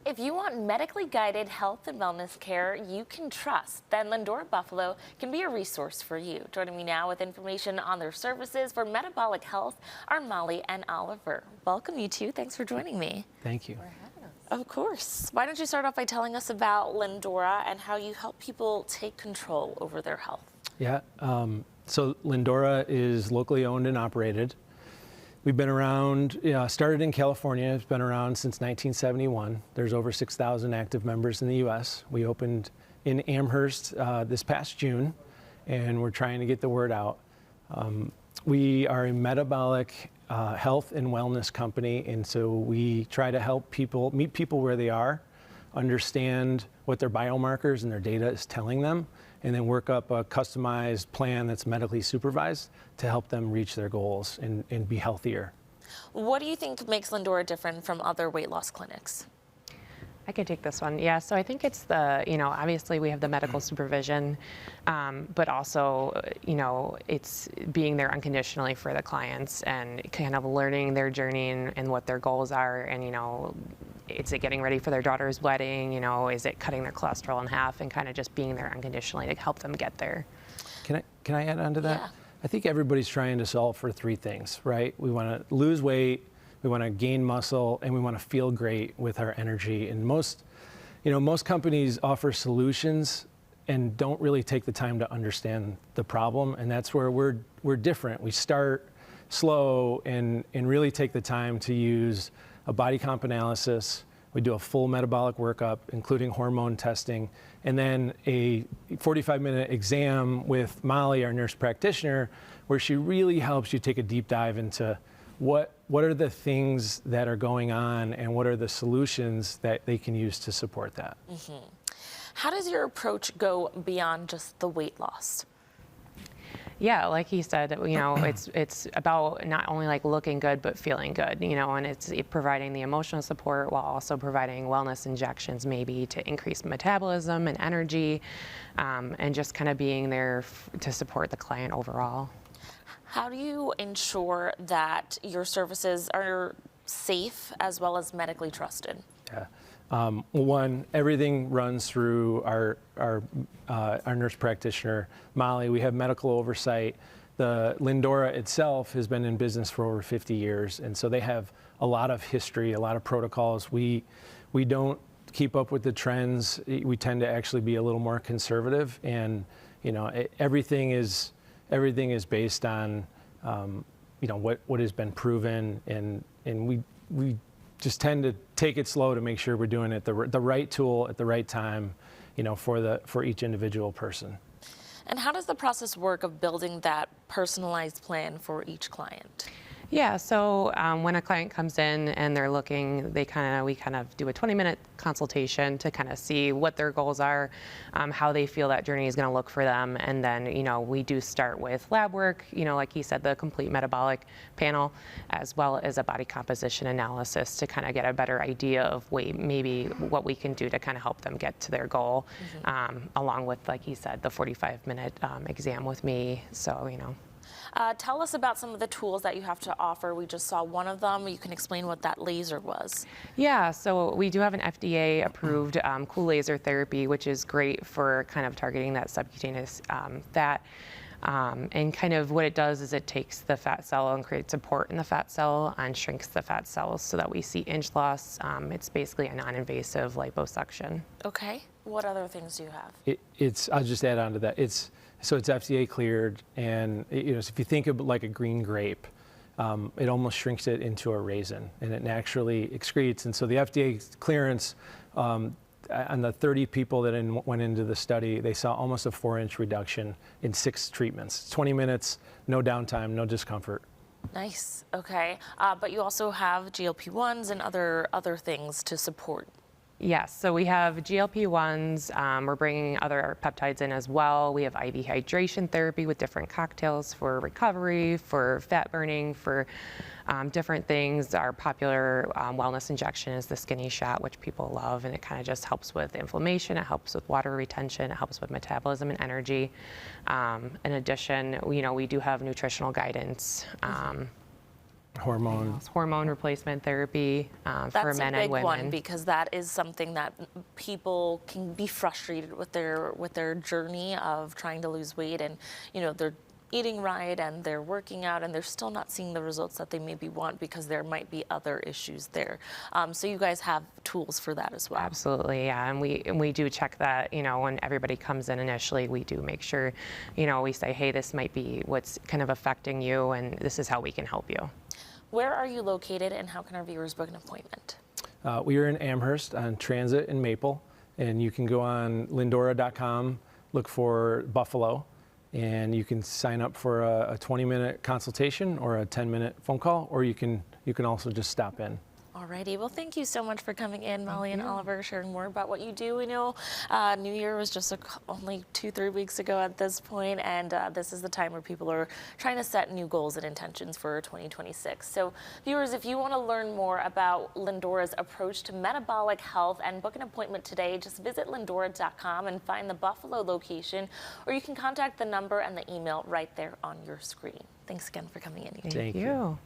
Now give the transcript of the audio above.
If you want medically guided health and wellness care you can trust, then Lindora Buffalo can be a resource for you. Joining me now with information on their services for metabolic health are Molly and Oliver. Welcome, you two. Thanks for joining me. Thank you. Of course. Why don't you start off by telling us about Lindora and how you help people take control over their health? Yeah, so Lindora is locally owned and operated. We've been around, started in California. It's been around since 1971. There's over 6,000 active members in the U.S. We opened in Amherst this past June, and we're trying to get the word out. We are a metabolic health and wellness company, and so we try to help people, meet people where they are, understand what their biomarkers and their data is telling them, and then work up a customized plan that's medically supervised to help them reach their goals and be healthier. What do you think makes Lindora different from other weight loss clinics? I could take this one. Yeah, so I think it's the, obviously we have the medical supervision, but also, it's being there unconditionally for the clients and kind of learning their journey and what their goals are. And, is it getting ready for their daughter's wedding? Is it cutting their cholesterol in half, and kind of just being there unconditionally to help them get there? Can I add on to that? Yeah. I think everybody's trying to solve for three things, right? We want to lose weight, we want to gain muscle, and we want to feel great with our energy. And most companies offer solutions and don't really take the time to understand the problem. And that's where we're different. We start slow and really take the time to use a body comp analysis. We do a full metabolic workup, including hormone testing, and then a 45-minute exam with Molly, our nurse practitioner, where she really helps you take a deep dive into what are the things that are going on and what are the solutions that they can use to support that. Mm-hmm. How does your approach go beyond just the weight loss? Yeah, like he said, it's about not only like looking good, but feeling good, and it's providing the emotional support while also providing wellness injections maybe to increase metabolism and energy, and just kind of being there to support the client overall. How do you ensure that your services are safe as well as medically trusted? Yeah. One, everything runs through our nurse practitioner, Molly. We have medical oversight. The Lindora itself has been in business for over 50 years, and so they have a lot of history, a lot of protocols. We don't keep up with the trends. We tend to actually be a little more conservative, and everything is based on what has been proven, and we just tend to take it slow to make sure we're doing it the right tool at the right time, for each individual person. And how does the process work of building that personalized plan for each client? Yeah, so when a client comes in and they're looking, we kind of do a 20-minute consultation to kind of see what their goals are, how they feel that journey is going to look for them, and then we do start with lab work, like he said, the complete metabolic panel, as well as a body composition analysis to kind of get a better idea of maybe what we can do to kind of help them get to their goal, along with, like he said, the 45-minute exam with me. So Tell us about some of the tools that you have to offer. We just saw one of them. You can explain what that laser was. Yeah, so we do have an FDA-approved cool laser therapy, which is great for kind of targeting that subcutaneous fat. And kind of what it does is it takes the fat cell and creates a port in the fat cell and shrinks the fat cells so that we see inch loss. It's basically a non-invasive liposuction. Okay. What other things do you have? I'll just add on to that. It's FDA cleared, and so if you think of it like a green grape, it almost shrinks it into a raisin, and it naturally excretes. And so the FDA clearance, on the 30 people that went into the study, they saw almost a 4-inch reduction in 6 treatments. 20 minutes, no downtime, no discomfort. Nice. Okay. But you also have GLP-1s and other things to support. Yes, so we have GLP-1s, we're bringing other peptides in as well. We have IV hydration therapy with different cocktails for recovery, for fat burning, for different things. Our popular wellness injection is the skinny shot, which people love, and it kind of just helps with inflammation, it helps with water retention, it helps with metabolism and energy. In addition, we do have nutritional guidance. hormone replacement therapy for That's men a big and women. one, because that is something that people can be frustrated with their journey of trying to lose weight, and they're eating right and they're working out and they're still not seeing the results that they maybe want because there might be other issues there. So you guys have tools for that as well. Absolutely, yeah, and we do check that. When everybody comes in initially, we do make sure, we say, hey, this might be what's kind of affecting you, and this is how we can help you. Where are you located, and how can our viewers book an appointment? We are in Amherst on Transit and Maple, and you can go on Lindora.com, look for Buffalo, and you can sign up for a 20-minute consultation or a 10-minute phone call, or you can also just stop in. Alrighty, well, thank you so much for coming in, Molly and Oliver, sharing more about what you do. We know New Year was just only 2-3 weeks ago at this point, and this is the time where people are trying to set new goals and intentions for 2026. So, viewers, if you want to learn more about Lindora's approach to metabolic health and book an appointment today, just visit Lindora.com and find the Buffalo location, or you can contact the number and the email right there on your screen. Thanks again for coming in here. Thank you.